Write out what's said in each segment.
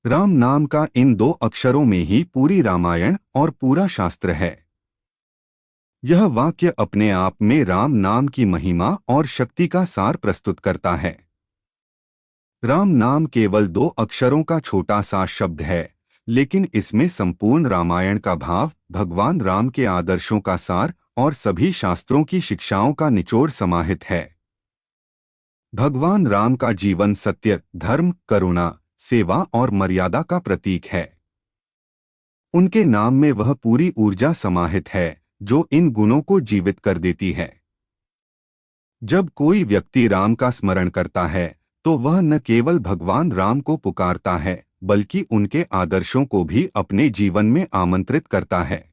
राम नाम का इन दो अक्षरों में ही पूरी रामायण और पूरा शास्त्र है। यह वाक्य अपने आप में राम नाम की महिमा और शक्ति का सार प्रस्तुत करता है। राम नाम केवल दो अक्षरों का छोटा सा शब्द है, लेकिन इसमें संपूर्ण रामायण का भाव, भगवान राम के आदर्शों का सार और सभी शास्त्रों की शिक्षाओं का निचोड़ समाहित है। भगवान राम का जीवन सत्य, धर्म, करुणा, सेवा और मर्यादा का प्रतीक है। उनके नाम में वह पूरी ऊर्जा समाहित है जो इन गुणों को जीवित कर देती है। जब कोई व्यक्ति राम का स्मरण करता है तो वह न केवल भगवान राम को पुकारता है बल्कि उनके आदर्शों को भी अपने जीवन में आमंत्रित करता है।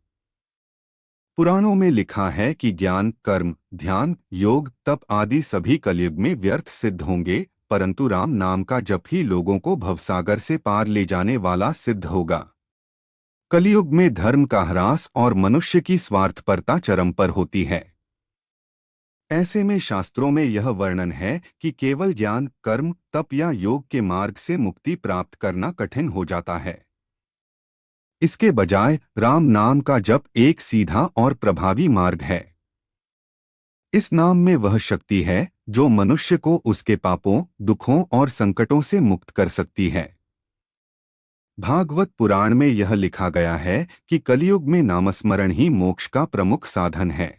पुराणों में लिखा है कि ज्ञान, कर्म, ध्यान, योग, तप आदि सभी कलयुग में व्यर्थ सिद्ध होंगे, परंतु राम नाम का जप ही लोगों को भवसागर से पार ले जाने वाला सिद्ध होगा। कलयुग में धर्म का ह्रास और मनुष्य की स्वार्थपरता चरम पर होती है। ऐसे में शास्त्रों में यह वर्णन है कि केवल ज्ञान, कर्म, तप या योग के मार्ग से मुक्ति प्राप्त करना कठिन हो जाता है। इसके बजाय राम नाम का जप एक सीधा और प्रभावी मार्ग है। इस नाम में वह शक्ति है जो मनुष्य को उसके पापों, दुखों और संकटों से मुक्त कर सकती है। भागवत पुराण में यह लिखा गया है कि कलयुग में नामस्मरण ही मोक्ष का प्रमुख साधन है।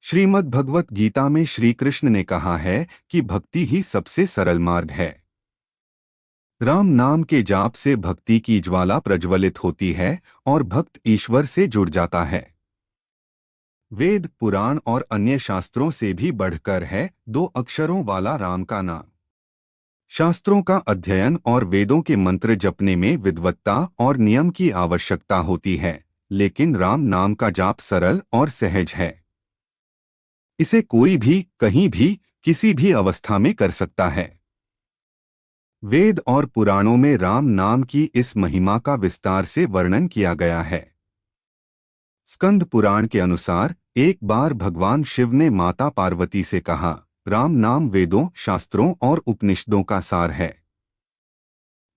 श्रीमद् भगवत गीता में श्री कृष्ण ने कहा है कि भक्ति ही सबसे सरल मार्ग है। राम नाम के जाप से भक्ति की ज्वाला प्रज्वलित होती है और भक्त ईश्वर से जुड़ जाता है। वेद, पुराण और अन्य शास्त्रों से भी बढ़कर है दो अक्षरों वाला राम का नाम। शास्त्रों का अध्ययन और वेदों के मंत्र जपने में विद्वत्ता और नियम की आवश्यकता होती है, लेकिन राम नाम का जाप सरल और सहज है। इसे कोई भी, कहीं भी, किसी भी अवस्था में कर सकता है। वेद और पुराणों में राम नाम की इस महिमा का विस्तार से वर्णन किया गया है। स्कंद पुराण के अनुसार एक बार भगवान शिव ने माता पार्वती से कहा, राम नाम वेदों, शास्त्रों और उपनिषदों का सार है।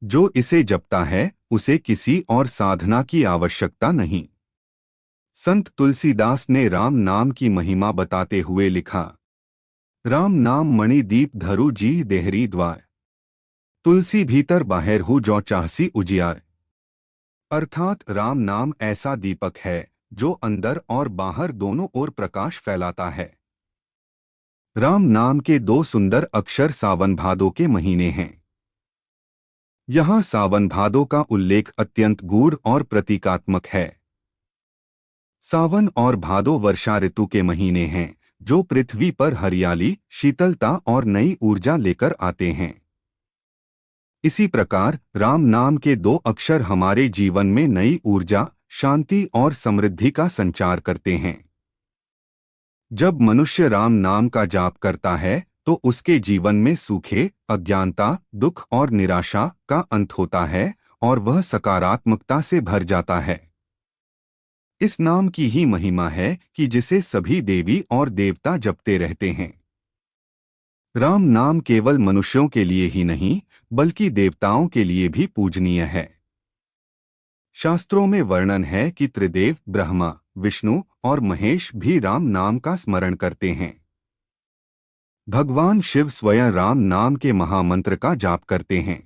जो इसे जपता है उसे किसी और साधना की आवश्यकता नहीं। संत तुलसीदास ने राम नाम की महिमा बताते हुए लिखा, राम नाम मणि दीप धरु जी देहरी द्वार, तुलसी भीतर बाहर हूँ जो चाहसी उजियार। अर्थात राम नाम ऐसा दीपक है जो अंदर और बाहर दोनों ओर प्रकाश फैलाता है। राम नाम के दो सुंदर अक्षर सावन भादो के महीने हैं। यहाँ सावन भादो का उल्लेख अत्यंत गूढ़ और प्रतीकात्मक है। सावन और भादो वर्षा ऋतु के महीने हैं जो पृथ्वी पर हरियाली, शीतलता और नई ऊर्जा लेकर आते हैं। इसी प्रकार राम नाम के दो अक्षर हमारे जीवन में नई ऊर्जा, शांति और समृद्धि का संचार करते हैं। जब मनुष्य राम नाम का जाप करता है तो उसके जीवन में सूखे, अज्ञानता, दुख और निराशा का अंत होता है और वह सकारात्मकता से भर जाता है। इस नाम की ही महिमा है कि जिसे सभी देवी और देवता जपते रहते हैं। राम नाम केवल मनुष्यों के लिए ही नहीं बल्कि देवताओं के लिए भी पूजनीय है। शास्त्रों में वर्णन है कि त्रिदेव ब्रह्मा, विष्णु और महेश भी राम नाम का स्मरण करते हैं। भगवान शिव स्वयं राम नाम के महामंत्र का जाप करते हैं।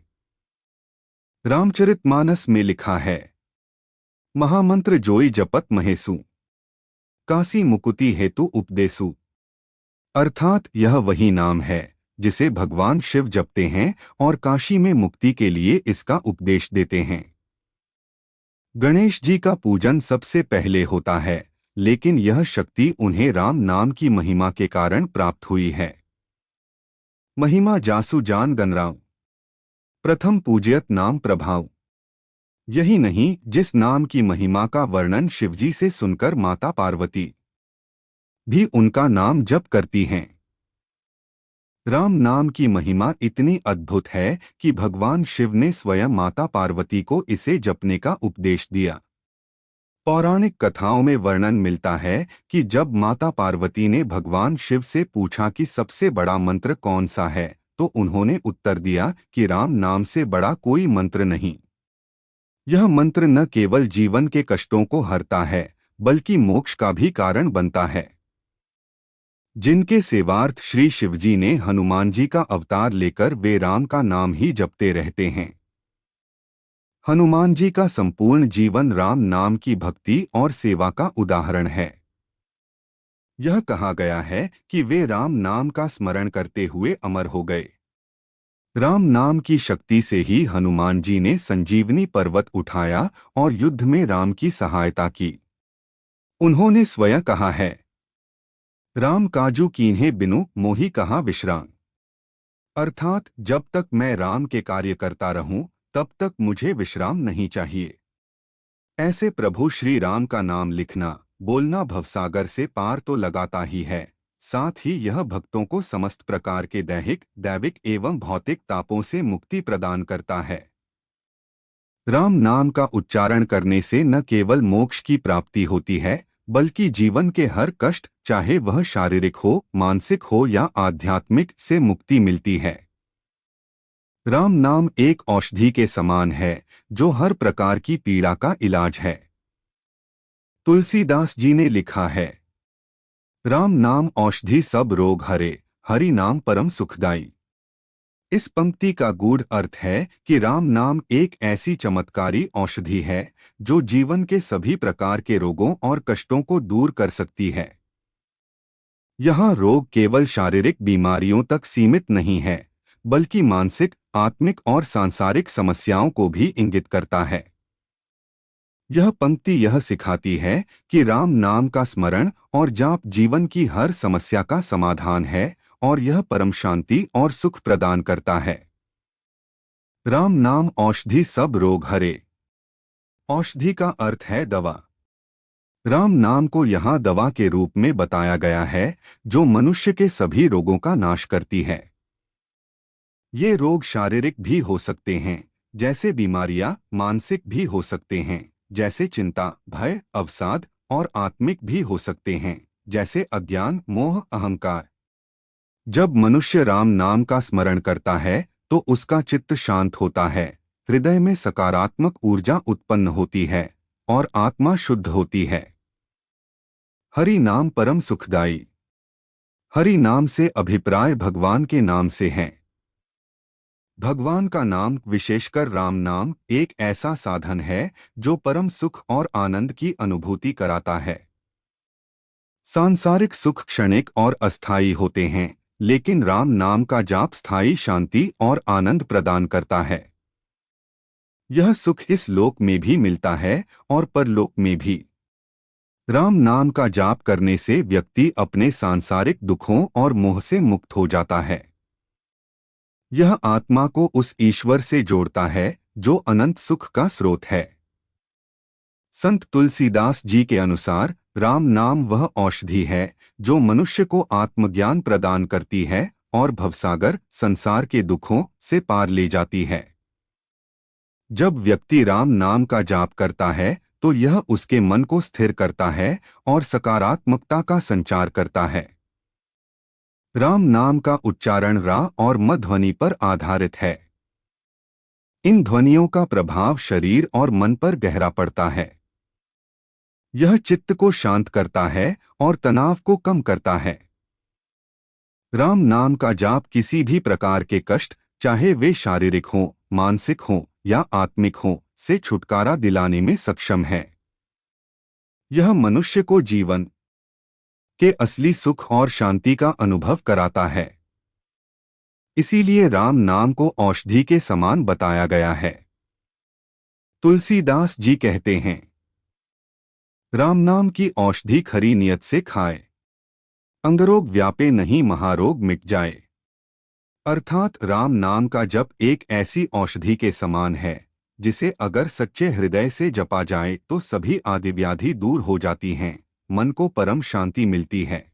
रामचरितमानस में लिखा है, महामंत्र जोई जपत महेसु, काशी मुकुति हेतु उपदेसु। अर्थात यह वही नाम है जिसे भगवान शिव जपते हैं और काशी में मुक्ति के लिए इसका उपदेश देते हैं। गणेश जी का पूजन सबसे पहले होता है, लेकिन यह शक्ति उन्हें राम नाम की महिमा के कारण प्राप्त हुई है। महिमा जासु जान गनराव, प्रथम पूज्यत नाम प्रभाव। यही नहीं, जिस नाम की महिमा का वर्णन शिवजी से सुनकर माता पार्वती भी उनका नाम जप करती हैं। राम नाम की महिमा इतनी अद्भुत है कि भगवान शिव ने स्वयं माता पार्वती को इसे जपने का उपदेश दिया। पौराणिक कथाओं में वर्णन मिलता है कि जब माता पार्वती ने भगवान शिव से पूछा कि सबसे बड़ा मंत्र कौन सा है, तो उन्होंने उत्तर दिया कि राम नाम से बड़ा कोई मंत्र नहीं। यह मंत्र न केवल जीवन के कष्टों को हरता है, बल्कि मोक्ष का भी कारण बनता है। जिनके सेवार्थ श्री शिवजी ने हनुमान जी का अवतार लेकर वे राम का नाम ही जपते रहते हैं। हनुमान जी का संपूर्ण जीवन राम नाम की भक्ति और सेवा का उदाहरण है। यह कहा गया है कि वे राम नाम का स्मरण करते हुए अमर हो गए। राम नाम की शक्ति से ही हनुमान जी ने संजीवनी पर्वत उठाया और युद्ध में राम की सहायता की। उन्होंने स्वयं कहा है, राम काजू कीन्हे बिनु मोहि कहाँ विश्राम। अर्थात जब तक मैं राम के कार्य करता रहूं, तब तक मुझे विश्राम नहीं चाहिए। ऐसे प्रभु श्री राम का नाम लिखना, बोलना भवसागर से पार तो लगाता ही है, साथ ही यह भक्तों को समस्त प्रकार के दैहिक, दैविक एवं भौतिक तापों से मुक्ति प्रदान करता है। राम नाम का उच्चारण करने से न केवल मोक्ष की प्राप्ति होती है, बल्कि जीवन के हर कष्ट, चाहे वह शारीरिक हो, मानसिक हो या आध्यात्मिक, से मुक्ति मिलती है। राम नाम एक औषधि के समान है, जो हर प्रकार की पीड़ा का इलाज है। तुलसीदास जी ने लिखा है, राम नाम औषधि सब रोग हरे, हरि नाम परम सुखदाई। इस पंक्ति का गूढ़ अर्थ है कि राम नाम एक ऐसी चमत्कारी औषधि है जो जीवन के सभी प्रकार के रोगों और कष्टों को दूर कर सकती है। यहाँ रोग केवल शारीरिक बीमारियों तक सीमित नहीं है, बल्कि मानसिक, आत्मिक और सांसारिक समस्याओं को भी इंगित करता है। यह पंक्ति यह सिखाती है कि राम नाम का स्मरण और जाप जीवन की हर समस्या का समाधान है और यह परम शांति और सुख प्रदान करता है। राम नाम औषधि सब रोग हरे। औषधि का अर्थ है दवा। राम नाम को यहाँ दवा के रूप में बताया गया है, जो मनुष्य के सभी रोगों का नाश करती है। ये रोग शारीरिक भी हो सकते हैं, जैसे बीमारियां, मानसिक भी हो सकते हैं, जैसे चिंता, भय, अवसाद, और आत्मिक भी हो सकते हैं, जैसे अज्ञान, मोह, अहंकार। जब मनुष्य राम नाम का स्मरण करता है तो उसका चित्त शांत होता है, हृदय में सकारात्मक ऊर्जा उत्पन्न होती है और आत्मा शुद्ध होती है। हरि नाम परम सुखदाई। हरि नाम से अभिप्राय भगवान के नाम से है। भगवान का नाम, विशेषकर राम नाम, एक ऐसा साधन है जो परम सुख और आनंद की अनुभूति कराता है। सांसारिक सुख क्षणिक और अस्थायी होते हैं, लेकिन राम नाम का जाप स्थायी शांति और आनंद प्रदान करता है। यह सुख इस लोक में भी मिलता है और परलोक में भी। राम नाम का जाप करने से व्यक्ति अपने सांसारिक दुखों और मोह से मुक्त हो जाता है। यह आत्मा को उस ईश्वर से जोड़ता है जो अनंत सुख का स्रोत है। संत तुलसीदास जी के अनुसार राम नाम वह औषधि है जो मनुष्य को आत्मज्ञान प्रदान करती है और भवसागर, संसार के दुखों से पार ले जाती है। जब व्यक्ति राम नाम का जाप करता है तो यह उसके मन को स्थिर करता है और सकारात्मकता का संचार करता है। राम नाम का उच्चारण रा और म ध्वनि पर आधारित है। इन ध्वनियों का प्रभाव शरीर और मन पर गहरा पड़ता है। यह चित्त को शांत करता है और तनाव को कम करता है। राम नाम का जाप किसी भी प्रकार के कष्ट, चाहे वे शारीरिक हों, मानसिक हों या आत्मिक हों, से छुटकारा दिलाने में सक्षम है। यह मनुष्य को जीवन के असली सुख और शांति का अनुभव कराता है। इसीलिए राम नाम को औषधि के समान बताया गया है। तुलसीदास जी कहते हैं, राम नाम की औषधि खरी नियत से खाए, अंगरोग व्यापे नहीं महारोग मिट जाए। अर्थात राम नाम का जप एक ऐसी औषधि के समान है जिसे अगर सच्चे हृदय से जपा जाए तो सभी आदि व्याधि दूर हो जाती हैं, मन को परम शांति मिलती है।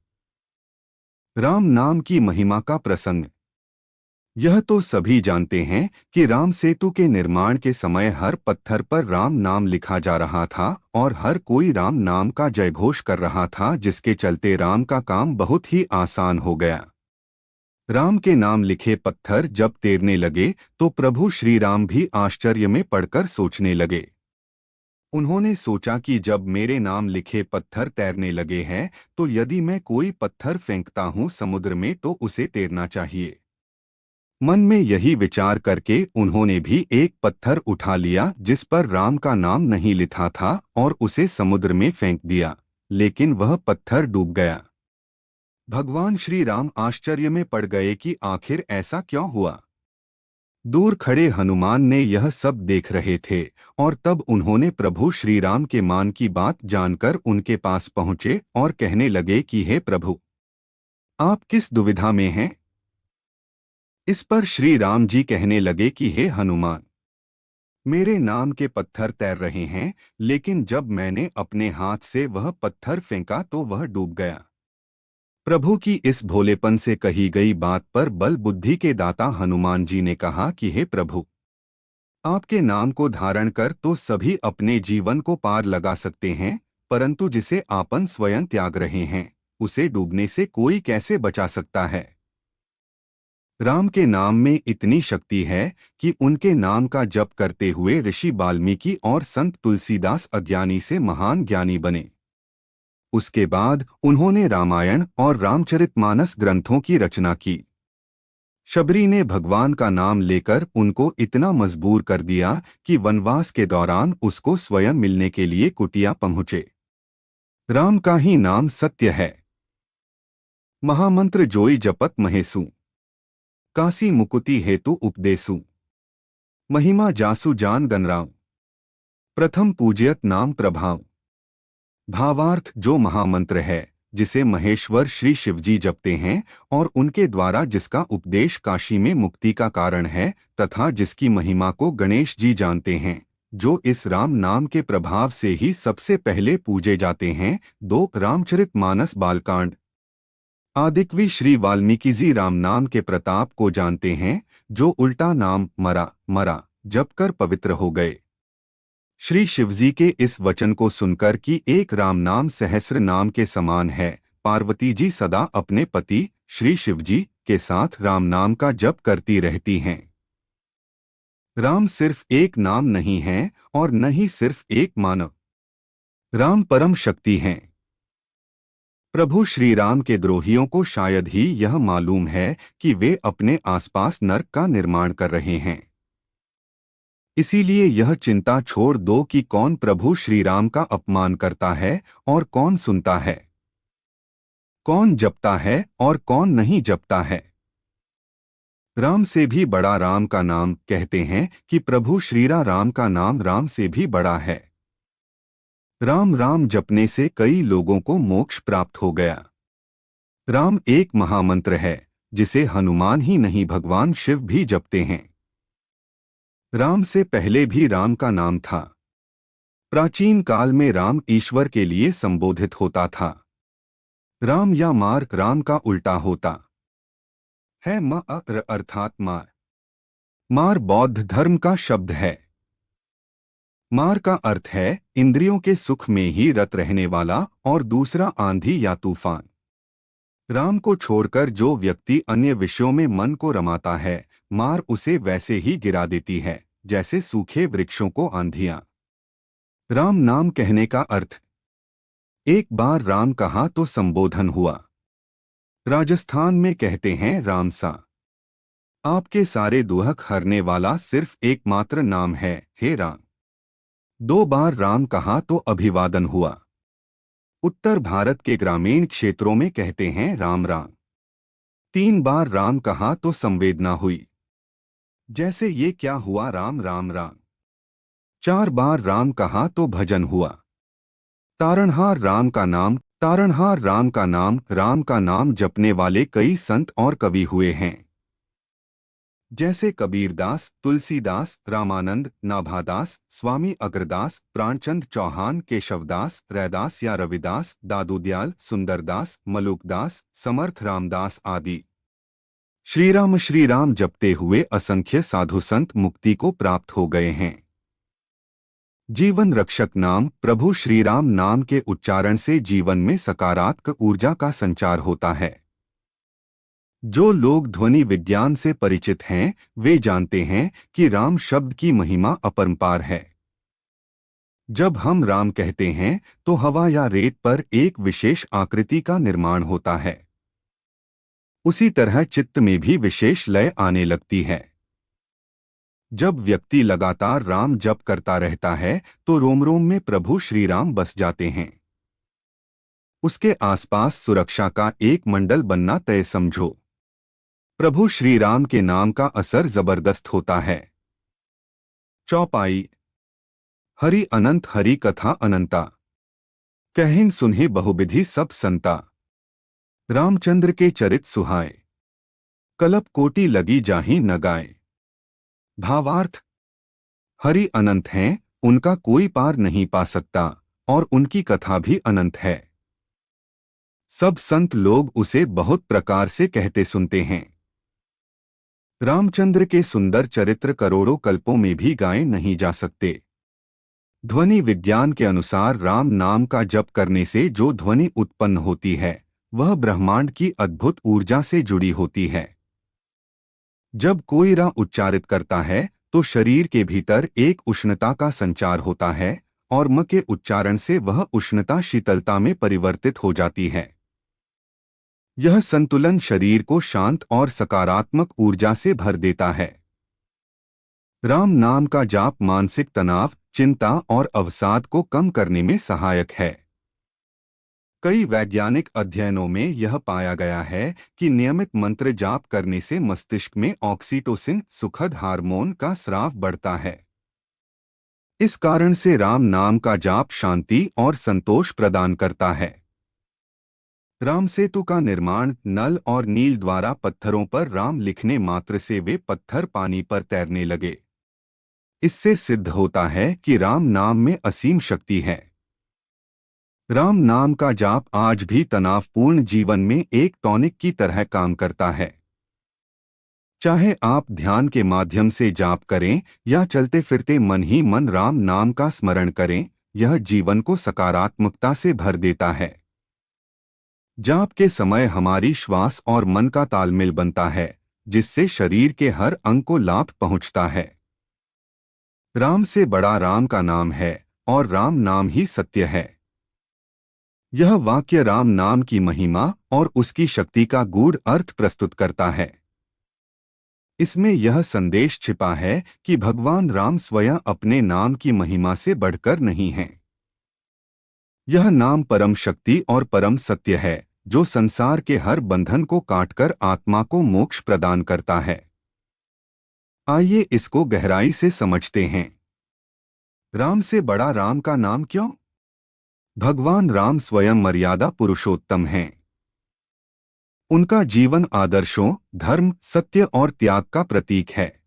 राम नाम की महिमा का प्रसंग। यह तो सभी जानते हैं कि राम सेतु के निर्माण के समय हर पत्थर पर राम नाम लिखा जा रहा था और हर कोई राम नाम का जयघोष कर रहा था, जिसके चलते राम का काम बहुत ही आसान हो गया। राम के नाम लिखे पत्थर जब तैरने लगे तो प्रभु श्री राम भी आश्चर्य में पड़कर सोचने लगे। उन्होंने सोचा कि जब मेरे नाम लिखे पत्थर तैरने लगे हैं तो यदि मैं कोई पत्थर फेंकता हूं समुद्र में तो उसे तैरना चाहिए। मन में यही विचार करके उन्होंने भी एक पत्थर उठा लिया जिस पर राम का नाम नहीं लिखा था और उसे समुद्र में फेंक दिया, लेकिन वह पत्थर डूब गया। भगवान श्री राम आश्चर्य में पड़ गए कि आखिर ऐसा क्यों हुआ। दूर खड़े हनुमान ने यह सब देख रहे थे और तब उन्होंने प्रभु श्री राम के मान की बात जानकर उनके पास पहुंचे और कहने लगे कि हे प्रभु, आप किस दुविधा में हैं? इस पर श्री राम जी कहने लगे कि हे हनुमान, मेरे नाम के पत्थर तैर रहे हैं, लेकिन जब मैंने अपने हाथ से वह पत्थर फेंका तो वह डूब गया। प्रभु की इस भोलेपन से कही गई बात पर बल बुद्धि के दाता हनुमान जी ने कहा कि हे प्रभु, आपके नाम को धारण कर तो सभी अपने जीवन को पार लगा सकते हैं, परंतु जिसे आपन स्वयं त्याग रहे हैं उसे डूबने से कोई कैसे बचा सकता है। राम के नाम में इतनी शक्ति है कि उनके नाम का जप करते हुए ऋषि वाल्मीकि और संत तुलसीदास अज्ञानी से महान ज्ञानी बने। उसके बाद उन्होंने रामायण और रामचरितमानस ग्रंथों की रचना की। शबरी ने भगवान का नाम लेकर उनको इतना मजबूर कर दिया कि वनवास के दौरान उसको स्वयं मिलने के लिए कुटिया पहुंचे। राम का ही नाम सत्य है। महामंत्र जोई जपत महेसु, काशी मुकुति हेतु उपदेसु, महिमा जासु जान गनराव, प्रथम पूज्यत नाम प्रभाव। भावार्थ, जो महामंत्र है जिसे महेश्वर श्री शिवजी जपते हैं और उनके द्वारा जिसका उपदेश काशी में मुक्ति का कारण है तथा जिसकी महिमा को गणेश जी जानते हैं, जो इस राम नाम के प्रभाव से ही सबसे पहले पूजे जाते हैं। 2 रामचरितमानस बालकांड। आदिकवि श्री वाल्मीकि जी राम नाम के प्रताप को जानते हैं, जो उल्टा नाम मरा मरा जपकर पवित्र हो गए। श्री शिवजी के इस वचन को सुनकर कि एक राम नाम सहस्र नाम के समान है, पार्वती जी सदा अपने पति श्री शिवजी के साथ राम नाम का जप करती रहती हैं। राम सिर्फ एक नाम नहीं है और न ही सिर्फ एक मानव। राम परम शक्ति हैं। प्रभु श्री राम के द्रोहियों को शायद ही यह मालूम है कि वे अपने आसपास नरक का निर्माण कर रहे हैं। इसीलिए यह चिंता छोड़ दो कि कौन प्रभु श्री राम का अपमान करता है और कौन सुनता है, कौन जपता है और कौन नहीं जपता है। राम से भी बड़ा राम का नाम कहते हैं कि प्रभु श्रीरा राम का नाम राम से भी बड़ा है। राम राम जपने से कई लोगों को मोक्ष प्राप्त हो गया। राम एक महामंत्र है जिसे हनुमान ही नहीं भगवान शिव भी जपते हैं। राम से पहले भी राम का नाम था। प्राचीन काल में राम ईश्वर के लिए संबोधित होता था। राम या मार राम का उल्टा होता है। अर्थात मार। मार बौद्ध धर्म का शब्द है। मार का अर्थ है इंद्रियों के सुख में ही रत रहने वाला और दूसरा आंधी या तूफान। राम को छोड़कर जो व्यक्ति अन्य विषयों में मन को रमाता है, मार उसे वैसे ही गिरा देती है जैसे सूखे वृक्षों को आंधियां। राम नाम कहने का अर्थ। एक बार राम कहा तो संबोधन हुआ। राजस्थान में कहते हैं रामसा। आपके सारे दुहक हरने वाला सिर्फ एकमात्र नाम है, हे राम। 2 बार राम कहा तो अभिवादन हुआ। उत्तर भारत के ग्रामीण क्षेत्रों में कहते हैं राम राम। 3 बार राम कहा तो संवेदना हुई, जैसे ये क्या हुआ राम राम राम। 4 बार राम कहा तो भजन हुआ। तारणहार राम का नाम। तारणहार राम का नाम। राम का नाम जपने वाले कई संत और कवि हुए हैं, जैसे कबीरदास, तुलसीदास, रामानंद, नाभादास, स्वामी अग्रदास, प्राणचंद चौहान, केशवदास, रैदास या रविदास, दादूदयाल, सुंदरदास, मलुकदास, समर्थ रामदास आदि। श्री राम जपते हुए असंख्य साधु संत मुक्ति को प्राप्त हो गए हैं। जीवन रक्षक नाम। प्रभु श्री राम नाम के उच्चारण से जीवन में सकारात्मक ऊर्जा का संचार होता है। जो लोग ध्वनि विज्ञान से परिचित हैं, वे जानते हैं कि राम शब्द की महिमा अपरंपार है। जब हम राम कहते हैं, तो हवा या रेत पर एक विशेष आकृति का निर्माण होता है। उसी तरह चित्त में भी विशेष लय आने लगती है। जब व्यक्ति लगातार राम जप करता रहता है, तो रोम रोम में प्रभु श्री राम बस जाते हैं। उसके आसपास सुरक्षा का एक मंडल बनना तय समझो। प्रभु श्री राम के नाम का असर जबरदस्त होता है। चौपाई। हरि अनंत हरि कथा अनंता, कहिन सुनहि बहुविधि सब संता। रामचंद्र के चरित सुहाए, कलप कोटि लगी जाहि न गाए। भावार्थ। हरि अनंत हैं, उनका कोई पार नहीं पा सकता, और उनकी कथा भी अनंत है। सब संत लोग उसे बहुत प्रकार से कहते सुनते हैं। रामचंद्र के सुंदर चरित्र करोड़ों कल्पों में भी गाए नहीं जा सकते। ध्वनि विज्ञान के अनुसार राम नाम का जप करने से जो ध्वनि उत्पन्न होती है, वह ब्रह्मांड की अद्भुत ऊर्जा से जुड़ी होती है। जब कोई रा उच्चारित करता है, तो शरीर के भीतर एक उष्णता का संचार होता है, और म के उच्चारण से वह उष्णता शीतलता में परिवर्तित हो जाती है। यह संतुलन शरीर को शांत और सकारात्मक ऊर्जा से भर देता है। राम नाम का जाप मानसिक तनाव, चिंता और अवसाद को कम करने में सहायक है। कई वैज्ञानिक अध्ययनों में यह पाया गया है कि नियमित मंत्र जाप करने से मस्तिष्क में ऑक्सीटोसिन, सुखद हार्मोन का स्राव बढ़ता है। इस कारण से राम नाम का जाप शांति और संतोष प्रदान करता है। राम सेतु का निर्माण नल और नील द्वारा पत्थरों पर राम लिखने मात्र से वे पत्थर पानी पर तैरने लगे। इससे सिद्ध होता है कि राम नाम में असीम शक्ति है। राम नाम का जाप आज भी तनावपूर्ण जीवन में एक टॉनिक की तरह काम करता है। चाहे आप ध्यान के माध्यम से जाप करें या चलते फिरते मन ही मन राम नाम का स्मरण करें, यह जीवन को सकारात्मकता से भर देता है। जाप के समय हमारी श्वास और मन का तालमेल बनता है, जिससे शरीर के हर अंग को लाभ पहुंचता है। राम से बड़ा राम का नाम है, और राम नाम ही सत्य है। यह वाक्य राम नाम की महिमा और उसकी शक्ति का गूढ़ अर्थ प्रस्तुत करता है। इसमें यह संदेश छिपा है कि भगवान राम स्वयं अपने नाम की महिमा से बढ़कर नहीं हैं। यह नाम परम शक्ति और परम सत्य है, जो संसार के हर बंधन को काटकर आत्मा को मोक्ष प्रदान करता है। आइए इसको गहराई से समझते हैं। राम से बड़ा राम का नाम क्यों? भगवान राम स्वयं मर्यादा पुरुषोत्तम हैं। उनका जीवन आदर्शों, धर्म, सत्य और त्याग का प्रतीक है।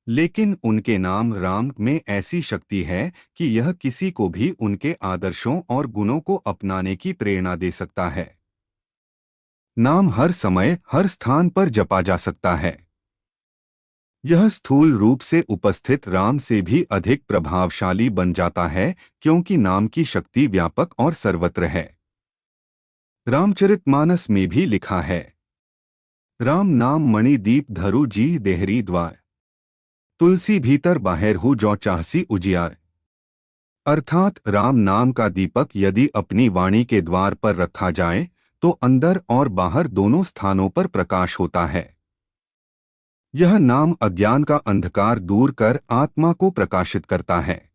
लेकिन उनके नाम राम में ऐसी शक्ति है कि यह किसी को भी उनके आदर्शों और गुणों को अपनाने की प्रेरणा दे सकता है। नाम हर समय, हर स्थान पर जपा जा सकता है। यह स्थूल रूप से उपस्थित राम से भी अधिक प्रभावशाली बन जाता है, क्योंकि नाम की शक्ति व्यापक और सर्वत्र है। रामचरितमानस में भी लिखा है, राम नाम मणि दीप धरु जी देहरी द्वार, तुलसी भीतर बाहर हु जो चाहसी उजियार। अर्थात राम नाम का दीपक यदि अपनी वाणी के द्वार पर रखा जाए, तो अंदर और बाहर दोनों स्थानों पर प्रकाश होता है। यह नाम अज्ञान का अंधकार दूर कर आत्मा को प्रकाशित करता है।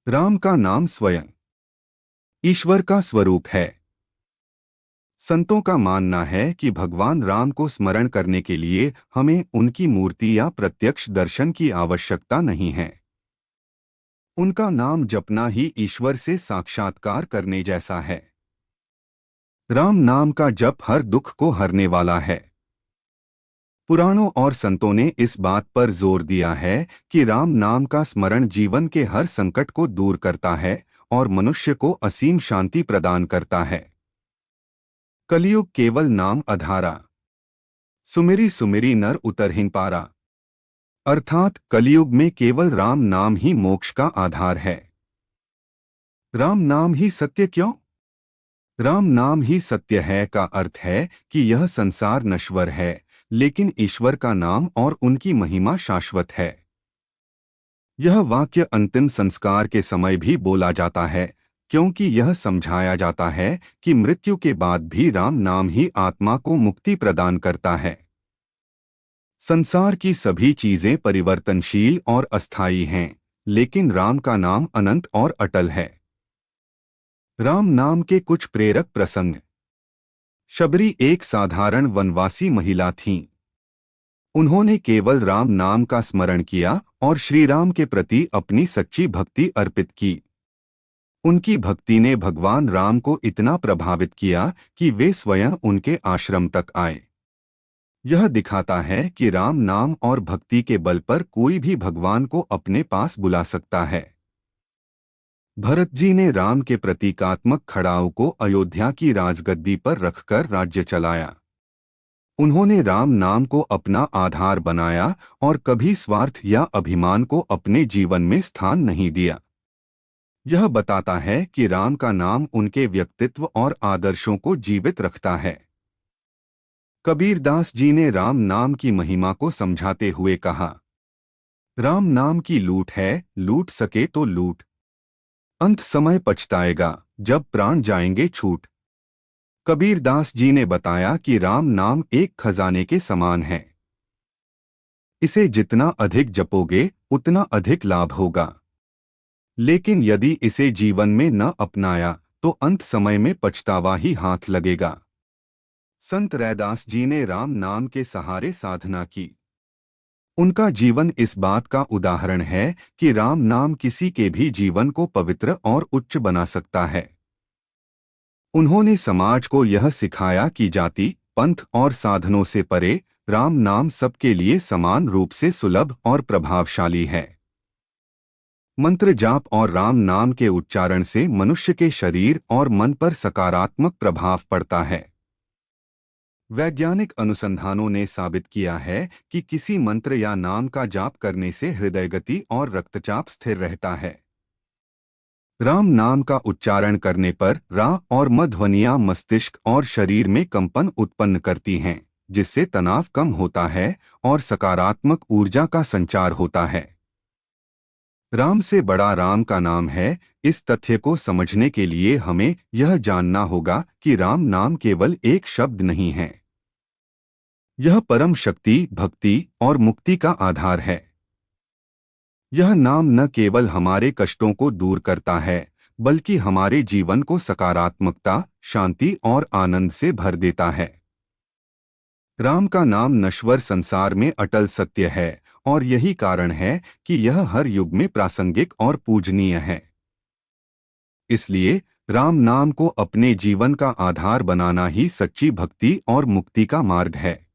राम का नाम स्वयं ईश्वर का स्वरूप है। संतों का मानना है कि भगवान राम को स्मरण करने के लिए हमें उनकी मूर्ति या प्रत्यक्ष दर्शन की आवश्यकता नहीं है। उनका नाम जपना ही ईश्वर से साक्षात्कार करने जैसा है। राम नाम का जप हर दुख को हरने वाला है। पुराणों और संतों ने इस बात पर जोर दिया है कि राम नाम का स्मरण जीवन के हर संकट को दूर करता है और मनुष्य को असीम शांति प्रदान करता है। कलयुग केवल नाम अधारा, सुमिरी सुमिरी नर उतरहिन पारा। अर्थात कलयुग में केवल राम नाम ही मोक्ष का आधार है। राम नाम ही सत्य क्यों? राम नाम ही सत्य है का अर्थ है कि यह संसार नश्वर है, लेकिन ईश्वर का नाम और उनकी महिमा शाश्वत है। यह वाक्य अंतिम संस्कार के समय भी बोला जाता है, क्योंकि यह समझाया जाता है कि मृत्यु के बाद भी राम नाम ही आत्मा को मुक्ति प्रदान करता है। संसार की सभी चीजें परिवर्तनशील और अस्थायी हैं, लेकिन राम का नाम अनंत और अटल है। राम नाम के कुछ प्रेरक प्रसंग। शबरी एक साधारण वनवासी महिला थीं। उन्होंने केवल राम नाम का स्मरण किया और श्री राम के प्रति अपनी सच्ची भक्ति अर्पित की। उनकी भक्ति ने भगवान राम को इतना प्रभावित किया कि वे स्वयं उनके आश्रम तक आए। यह दिखाता है कि राम नाम और भक्ति के बल पर कोई भी भगवान को अपने पास बुला सकता है। भरत जी ने राम के प्रतीकात्मक खड़ाऊ को अयोध्या की राजगद्दी पर रखकर राज्य चलाया। उन्होंने राम नाम को अपना आधार बनाया और कभी स्वार्थ या अभिमान को अपने जीवन में स्थान नहीं दिया। यह बताता है कि राम का नाम उनके व्यक्तित्व और आदर्शों को जीवित रखता है। कबीरदास जी ने राम नाम की महिमा को समझाते हुए कहा, राम नाम की लूट है, लूट सके तो लूट। अंत समय पछताएगा, जब प्राण जाएंगे छूट। कबीरदास जी ने बताया कि राम नाम एक खजाने के समान है। इसे जितना अधिक जपोगे, उतना अधिक लाभ होगा। लेकिन यदि इसे जीवन में न अपनाया, तो अंत समय में पछतावा ही हाथ लगेगा। संत रैदास जी ने राम नाम के सहारे साधना की। उनका जीवन इस बात का उदाहरण है कि राम नाम किसी के भी जीवन को पवित्र और उच्च बना सकता है। उन्होंने समाज को यह सिखाया कि जाति, पंथ और साधनों से परे राम नाम सबके लिए समान रूप से सुलभ और प्रभावशाली है। मंत्र जाप और राम नाम के उच्चारण से मनुष्य के शरीर और मन पर सकारात्मक प्रभाव पड़ता है। वैज्ञानिक अनुसंधानों ने साबित किया है कि किसी मंत्र या नाम का जाप करने से हृदय गति और रक्तचाप स्थिर रहता है। राम नाम का उच्चारण करने पर रा और म ध्वनियां मस्तिष्क और शरीर में कंपन उत्पन्न करती हैं, जिससे तनाव कम होता है और सकारात्मक ऊर्जा का संचार होता है। राम से बड़ा राम का नाम है। इस तथ्य को समझने के लिए हमें यह जानना होगा कि राम नाम केवल एक शब्द नहीं है। यह परम शक्ति, भक्ति और मुक्ति का आधार है। यह नाम न केवल हमारे कष्टों को दूर करता है, बल्कि हमारे जीवन को सकारात्मकता, शांति और आनंद से भर देता है। राम का नाम नश्वर संसार में अटल सत्य है और यही कारण है कि यह हर युग में प्रासंगिक और पूजनीय है। इसलिए राम नाम को अपने जीवन का आधार बनाना ही सच्ची भक्ति और मुक्ति का मार्ग है।